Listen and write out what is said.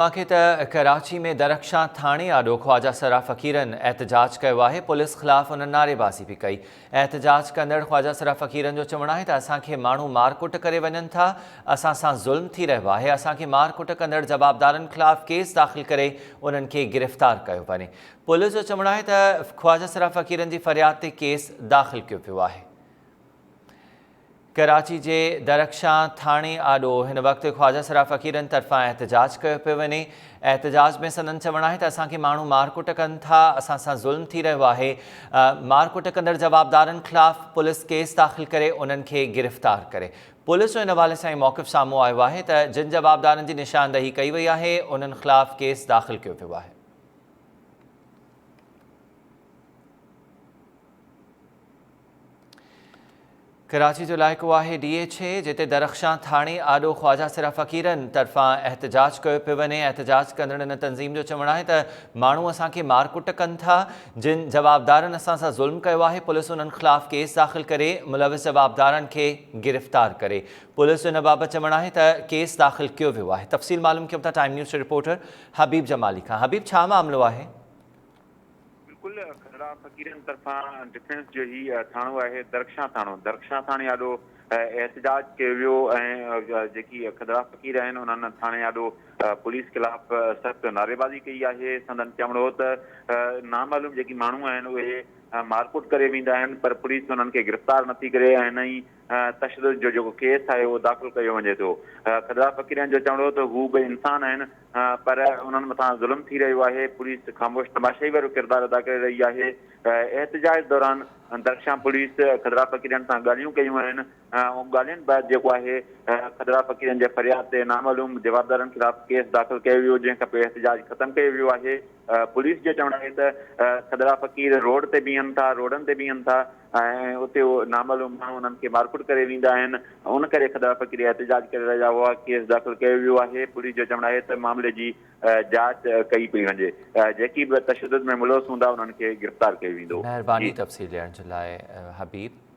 तव्हांखे त कराची में दरख्शां थाणे आॾो ख्वाजा सरा फ़क़ीरनि एहतजाज कयो आहे। पुलिस ख़िलाफ़ उन्हनि नारेबाज़ी बि कई। एहतजाज कंदड़ ख्वाजा सरा फ़क़ीरनि जो चवणु आहे त असांखे माण्हू मारकुट करे वञनि था, असां सां ज़ुल्म थी रहियो आहे, असांखे मारकुट कंदड़ जवाबदारनि ख़िलाफ़ केस दाख़िल करे उन्हनि खे गिरफ़्तार कयो वञे। पुलिस जो चवणु आहे त ख्वाजा सरा फ़क़ीरनि जी फ़रियाद ते केस दाख़िल कयो पियो आहे। कराची जे दरख्शां थाणे आॾो हिन वक़्तु ख्वाजा सरा फ़क़ीरनि तरफ़ां एहतजाज कयो पियो वञे। एहतजाज में संदन चवणु आहे त असांखे माण्हू मारकुट कनि था, असां सां ज़ुल्म थी रहियो आहे। मारकुट कंदड़ जवाबदारनि ख़िलाफ़ पुलिस केस दाख़िल करे उन्हनि खे गिरफ़्तार करे। पुलिस जो इन हवाले सां मौक़िफ़ साम्हूं आयो आहे त जिन जवाबदारनि जी निशानदही कई वई आहे उन्हनि ख़िलाफ़ केस दाख़िल कयो पियो आहे। कराची जो इलाइक़ो आहे DH जिते दरख्शां थाणे आॾो ख्वाजा सरा फ़क़ीरनि तरफ़ां एहतजाज कयो पियो वञे। एहतजाज कंदड़नि तंज़ीम जो चवणु आहे त माण्हू असांखे मारकुट कनि था, जिन जवाबदारनि असां सां ज़ुल्म कयो आहे पुलिस उन्हनि ख़िलाफ़ केस दाख़िल करे मुलविस जवाबदारनि खे गिरफ़्तार करे। पुलिस जो इन बाबति चवणु आहे त केस दाख़िल कयो वियो आहे। तफ़सील मालूम कयूं था time news reporter Habib Jamali खां। हबीब, छा मामिलो आहे? बिल्कुल खदरा फ़क़ीरनि तरफ़ां डिफेंस जो ही थाणो आहे दरख्शां थाणे आॾो एहतजाज कयो वियो ऐं जेकी खदरा फ़क़ीर आहिनि उन्हनि थाणे आॾो पुलिस ख़िलाफ़ सख़्त नारेबाज़ी कई आहे। संदन चवणो हो त नामालूम जेकी माण्हू आहिनि उहे मारकुट करे वेंदा आहिनि पर पुलिस उन्हनि खे गिरफ़्तार नथी करे ऐं न ई तशदुद जो जेको केस आहे उहो दाख़िल कयो वञे थो। खदरा फ़क़ीरनि जो चवणो हो त हू बि इंसान आहिनि पर उन्हनि मथां ज़ुल्म थी रहियो आहे। पुलिस ख़ामोश तमाशाई वारो किरदारु अदा करे रही आहे। एहतजाज दौरान दरख्शां पुलिस खदरा फ़क़ीरनि सां ॻाल्हियूं कयूं आहिनि ऐं ॻाल्हियुनि बैदि जेको आहे खदरा फ़क़ीरनि जे फ़रियाद ते नामालूम जवाबदारनि ख़िलाफ़ केस दाख़िल कयो वियो, जंहिं खां पोइ एहतजाज ख़तमु कयो वियो आहे। पुलिस जो चवणु आहे त खदरा फ़क़ीर रोड ते बीहनि था, रोडनि ते बीहनि था ऐं उते नामालूम माण्हू उन्हनि खे मारकुट करे वेंदा आहिनि। उन करे खदरा फ़क़ीर एहतजाज करे रहिया हुआ। केस दाख़िल कयो वियो आहे। पुलिस जो चवणु आहे त मामले जी जांच कई पई वञे। जेकी बि तशदुद में मुलविस हूंदा उन्हनि खे गिरफ़्तार कयो वेंदो। महिरबानी तफ़सील ॾियण जे लाइ हबीब।